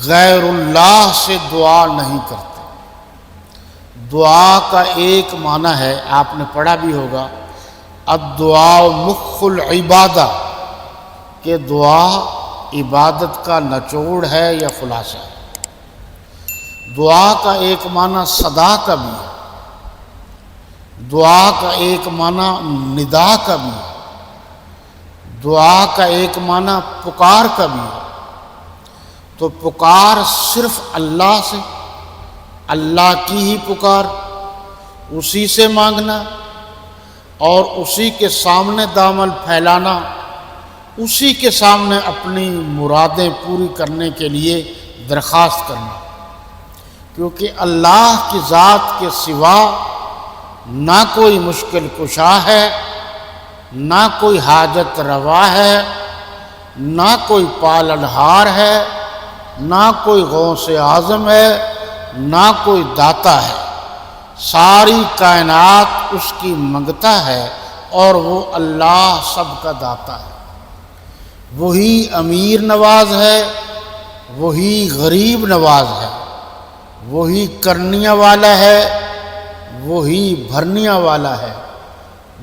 غیر اللہ سے دعا نہیں کرتے۔ دعا کا ایک معنی ہے، آپ نے پڑھا بھی ہوگا، الدعاء مخ العبادہ، کہ دعا عبادت کا نچوڑ ہے یا خلاصہ ہے۔ دعا کا ایک معنی صدا کا بھی ہے، دعا کا ایک معنی ندا کا بھی ہے، دعا کا ایک معنی پکار کا بھی ہے۔ تو پکار صرف اللہ سے، اللہ کی ہی پکار، اسی سے مانگنا اور اسی کے سامنے دامن پھیلانا، اسی کے سامنے اپنی مرادیں پوری کرنے کے لیے درخواست کرنا، کیونکہ اللہ کی ذات کے سوا نہ کوئی مشکل کشا ہے، نہ کوئی حاجت روا ہے، نہ کوئی پالنہار ہے، نہ کوئی غوث اعظم ہے، نہ کوئی داتا ہے۔ ساری کائنات اس کی منگتا ہے اور وہ اللہ سب کا داتا ہے۔ وہی امیر نواز ہے، وہی غریب نواز ہے، وہی کرنیہ والا ہے، وہی بھرنیہ والا ہے،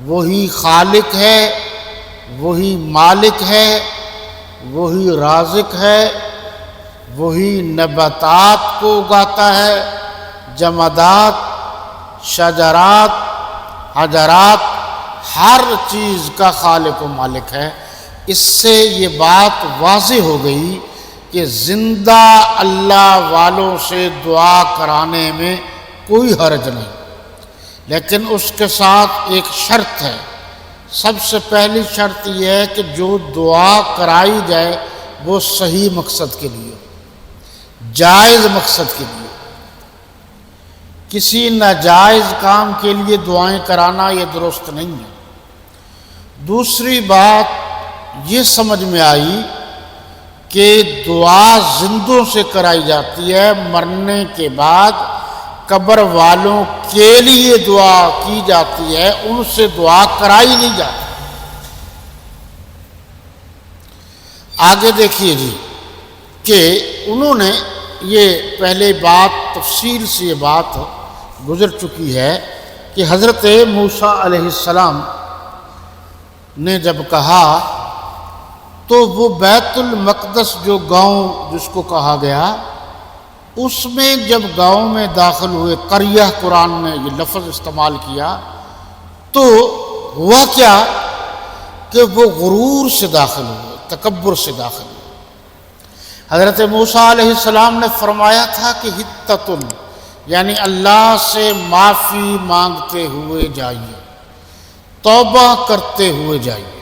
وہی خالق ہے، وہی مالک ہے، وہی رازق ہے، وہی نباتات کو اگاتا ہے، جمادات، شجرات، حجرات، ہر چیز کا خالق و مالک ہے۔ اس سے یہ بات واضح ہو گئی کہ زندہ اللہ والوں سے دعا کرانے میں کوئی حرج نہیں، لیکن اس کے ساتھ ایک شرط ہے۔ سب سے پہلی شرط یہ ہے کہ جو دعا کرائی جائے وہ صحیح مقصد کے لیے، جائز مقصد کے لیے۔ کسی ناجائز کام کے لیے دعائیں کرانا یہ درست نہیں ہے۔ دوسری بات یہ سمجھ میں آئی کہ دعا زندوں سے کرائی جاتی ہے، مرنے کے بعد قبر والوں کے لیے دعا کی جاتی ہے، ان سے دعا کرائی نہیں جاتی۔ آگے دیکھیے جی کہ انہوں نے یہ پہلے بات تفصیل سے یہ بات گزر چکی ہے کہ حضرت موسیٰ علیہ السلام نے جب کہا تو وہ بیت المقدس جو گاؤں جس کو کہا گیا، اس میں جب گاؤں میں داخل ہوئے، قریہ قرآن نے یہ لفظ استعمال کیا، تو ہوا کیا کہ وہ غرور سے داخل ہوئے، تکبر سے داخل ہوئے۔ حضرت موسیٰ علیہ السلام نے فرمایا تھا کہ حتۃ، یعنی اللہ سے معافی مانگتے ہوئے جائیے، توبہ کرتے ہوئے جائیے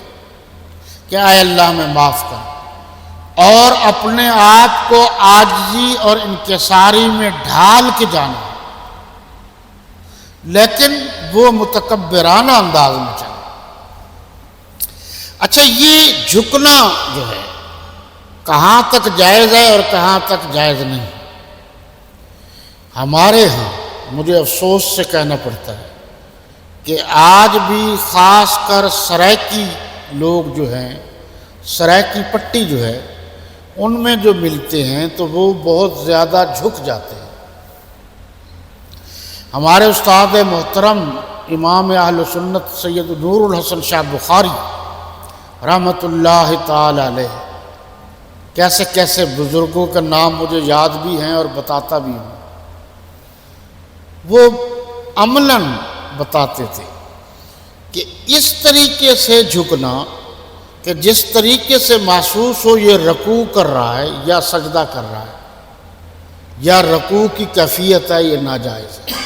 کہ اے اللہ میں معاف کر، اور اپنے آپ کو عاجزی اور انکساری میں ڈھال کے جانا، لیکن وہ متکبرانہ انداز میں چلا۔ اچھا، یہ جھکنا جو ہے کہاں تک جائز ہے اور کہاں تک جائز نہیں؟ ہمارے ہاں مجھے افسوس سے کہنا پڑتا ہے کہ آج بھی خاص کر سرائکی لوگ جو ہیں، سرائکی پٹی جو ہے، ان میں جو ملتے ہیں تو وہ بہت زیادہ جھک جاتے ہیں۔ ہمارے استاد محترم امام اہل سنت سید نور الحسن شاہ بخاری رحمۃ اللہ تعالی علیہ، کیسے کیسے بزرگوں کا نام مجھے یاد بھی ہیں اور بتاتا بھی ہوں، وہ عملاً بتاتے تھے کہ اس طریقے سے جھکنا کہ جس طریقے سے محسوس ہو یہ رکوع کر رہا ہے یا سجدہ کر رہا ہے یا رکوع کی کیفیت ہے، یہ ناجائز ہے۔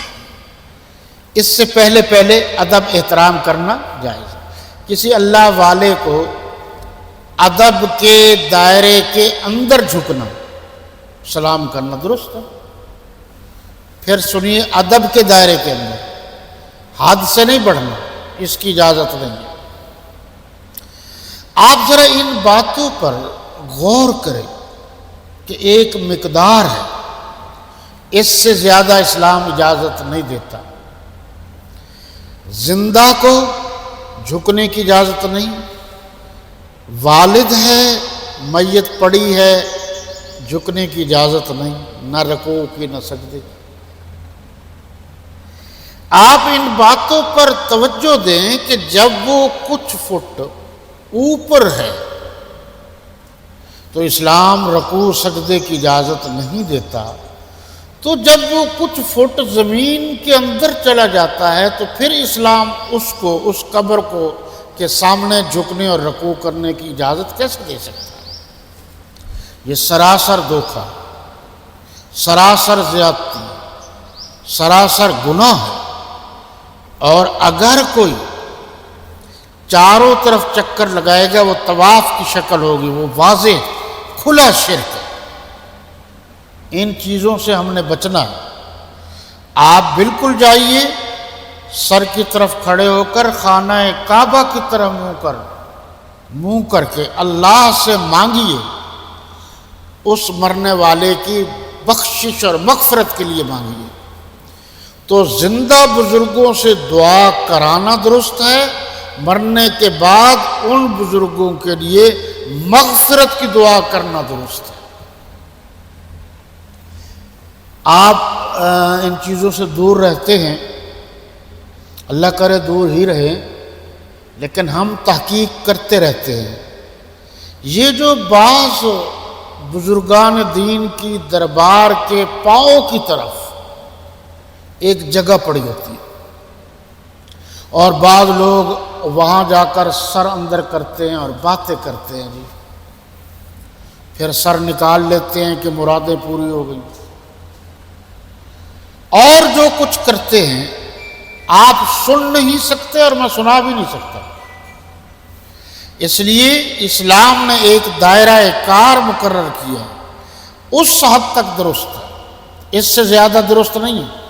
اس سے پہلے ادب احترام کرنا جائز ہے۔ کسی اللہ والے کو ادب کے دائرے کے اندر جھکنا، سلام کرنا درست ہے۔ پھر سنیے، ادب کے دائرے کے اندر، حد سے نہیں بڑھنا، اس کی اجازت نہیں ہے۔ آپ ذرا ان باتوں پر غور کریں کہ ایک مقدار ہے، اس سے زیادہ اسلام اجازت نہیں دیتا۔ زندہ کو جھکنے کی اجازت نہیں، والد ہے، میت پڑی ہے، جھکنے کی اجازت نہیں، نہ رکوع کی نہ سجدے کی۔ آپ ان باتوں پر توجہ دیں کہ جب وہ کچھ فٹ اوپر ہے تو اسلام رکوع سجدے کی اجازت نہیں دیتا، تو جب وہ کچھ فٹ زمین کے اندر چلا جاتا ہے تو پھر اسلام اس کو، اس قبر کو کے سامنے جھکنے اور رکوع کرنے کی اجازت کیسے دے سکتا ہے؟ یہ سراسر دھوکہ، سراسر زیادتی، سراسر گناہ ہے۔ اور اگر کوئی چاروں طرف چکر لگائے گا وہ طواف کی شکل ہوگی، وہ واضح کھلا شرک ہے۔ ان چیزوں سے ہم نے بچنا ہے۔ آپ بالکل جائیے، سر کی طرف کھڑے ہو کر خانہ کعبہ کی طرف منہ کر کے اللہ سے مانگیے، اس مرنے والے کی بخشش اور مغفرت کے لیے مانگیے۔ تو زندہ بزرگوں سے دعا کرانا درست ہے، مرنے کے بعد ان بزرگوں کے لیے مغفرت کی دعا کرنا درست ہے۔ آپ ان چیزوں سے دور رہتے ہیں، اللہ کرے دور ہی رہیں، لیکن ہم تحقیق کرتے رہتے ہیں۔ یہ جو بعض بزرگان دین کی دربار کے پاؤں کی طرف ایک جگہ پڑی ہوتی ہے اور بعض لوگ وہاں جا کر سر اندر کرتے ہیں اور باتیں کرتے ہیں، جی پھر سر نکال لیتے ہیں کہ مرادیں پوری ہو گئیں، اور جو کچھ کرتے ہیں آپ سن نہیں سکتے اور میں سنا بھی نہیں سکتا۔ اس لیے اسلام نے ایک دائرہ کار مقرر کیا، اس حد تک درست ہے، اس سے زیادہ درست نہیں ہے۔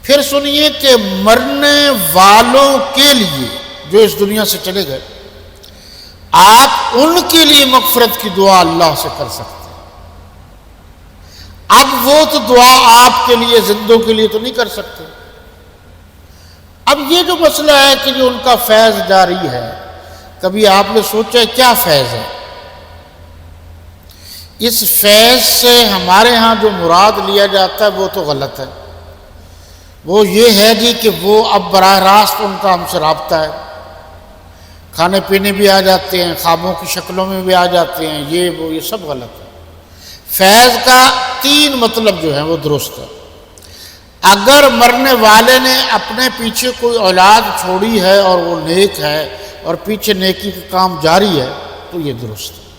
پھر سنیے کہ مرنے والوں کے لیے جو اس دنیا سے چلے گئے، آپ ان کے لیے مغفرت کی دعا اللہ سے کر سکتے ہیں۔ اب وہ تو دعا آپ کے لیے، زندوں کے لیے تو نہیں کر سکتے۔ اب یہ جو مسئلہ ہے کہ جو ان کا فیض جاری ہے، کبھی آپ نے سوچا کیا فیض ہے؟ اس فیض سے ہمارے ہاں جو مراد لیا جاتا ہے وہ تو غلط ہے۔ وہ یہ ہے جی کہ وہ اب براہ راست ان کا ہم سے رابطہ ہے، کھانے پینے بھی آ جاتے ہیں، خوابوں کی شکلوں میں بھی آ جاتے ہیں، یہ سب غلط ہے۔ فیض کا 3 مطلب جو ہے وہ درست ہے۔ اگر مرنے والے نے اپنے پیچھے کوئی اولاد چھوڑی ہے اور وہ نیک ہے اور پیچھے نیکی کا کام جاری ہے تو یہ درست ہے۔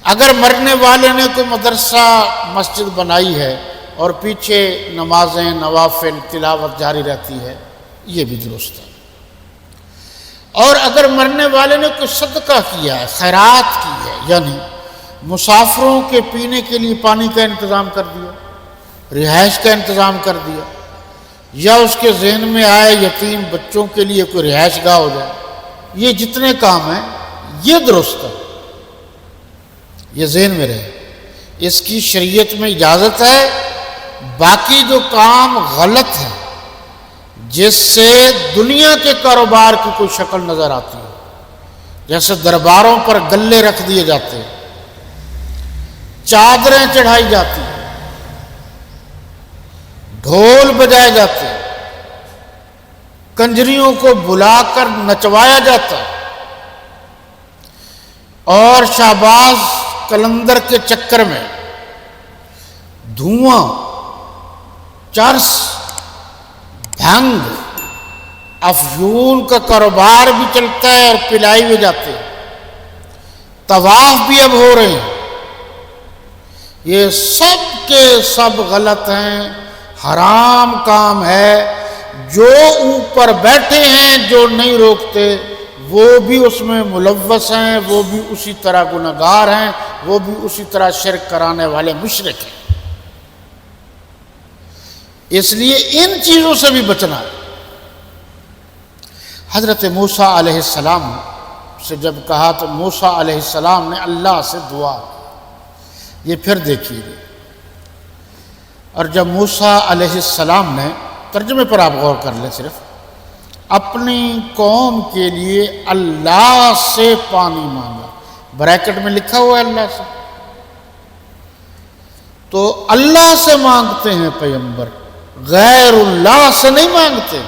اگر مرنے والے نے کوئی مدرسہ مسجد بنائی ہے اور پیچھے نمازیں، نوافل، تلاوت جاری رہتی ہے، یہ بھی درست ہے۔ اور اگر مرنے والے نے کوئی صدقہ کیا ہے، خیرات کی ہے، یعنی مسافروں کے پینے کے لیے پانی کا انتظام کر دیا، رہائش کا انتظام کر دیا، یا اس کے ذہن میں آئے یتیم بچوں کے لیے کوئی رہائش گاہ ہو جائے، یہ جتنے کام ہیں یہ درست ہے، یہ ذہن میں رہے، اس کی شریعت میں اجازت ہے۔ باقی جو کام غلط ہے، جس سے دنیا کے کاروبار کی کوئی شکل نظر آتی ہے، جیسے درباروں پر گلے رکھ دیے جاتے ہیں، چادریں چڑھائی جاتی ہیں، ڈھول بجائے جاتے ہیں، کنجریوں کو بلا کر نچوایا جاتا ہے، اور شہباز کلندر کے چکر میں دھواں، چرس، بھنگ، افیون کا کاروبار بھی چلتا ہے اور پلائی بھی جاتے ہیں، طواف بھی اب ہو رہے ہیں، یہ سب کے سب غلط ہیں، حرام کام ہے۔ جو اوپر بیٹھے ہیں جو نہیں روکتے وہ بھی اس میں ملوث ہیں، وہ بھی اسی طرح گنہگار ہیں، وہ بھی اسی طرح شرک کرانے والے مشرک ہیں۔ اس لیے ان چیزوں سے بھی بچنا ہے۔ حضرت موسیٰ علیہ السلام سے جب کہا تو موسیٰ علیہ السلام نے اللہ سے دعا کی، یہ پھر دیکھیے۔ اور جب موسیٰ علیہ السلام نے، ترجمے پر آپ غور کر لیں، صرف اپنی قوم کے لیے اللہ سے پانی مانگا، بریکٹ میں لکھا ہوا ہے اللہ سے، تو اللہ سے مانگتے ہیں پیغمبر، غیر اللہ سے نہیں مانگتے۔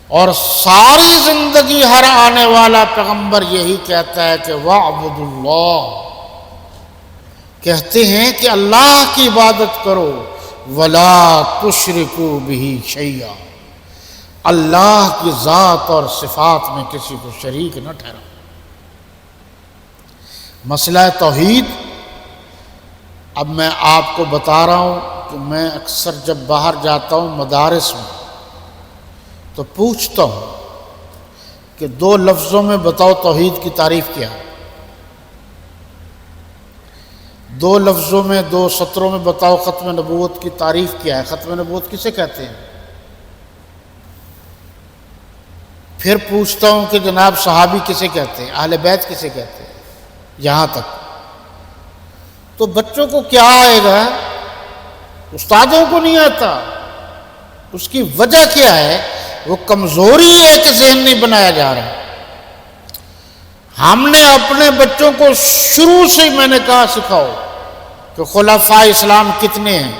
اور ساری زندگی ہر آنے والا پیغمبر یہی کہتا ہے کہ وَاعْبُدُوا اللَّهَ، کہتے ہیں کہ اللہ کی عبادت کرو، وَلَا تُشْرِكُوا بِهِ شَيْئًا، اللہ کی ذات اور صفات میں کسی کو شریک نہ ٹھہراؤ۔ مسئلہ توحید اب میں آپ کو بتا رہا ہوں کہ میں اکثر جب باہر جاتا ہوں مدارس میں تو پوچھتا ہوں کہ 2 لفظوں میں بتاؤ توحید کی تعریف کیا ہے، 2 لفظوں میں 2 سطروں میں بتاؤ ختم نبوت کی تعریف کیا ہے، ختم نبوت کسے کہتے ہیں؟ پھر پوچھتا ہوں کہ جناب صحابی کسے کہتے ہیں، اہل بیت کسے کہتے ہیں، یہاں تک تو بچوں کو کیا آئے گا، استادوں کو نہیں آتا۔ اس کی وجہ کیا ہے؟ وہ کمزوری ہے کہ ذہن نہیں بنایا جا رہا۔ ہم نے اپنے بچوں کو شروع سے میں نے کہا سکھاؤ کہ خلفائے اسلام کتنے ہیں،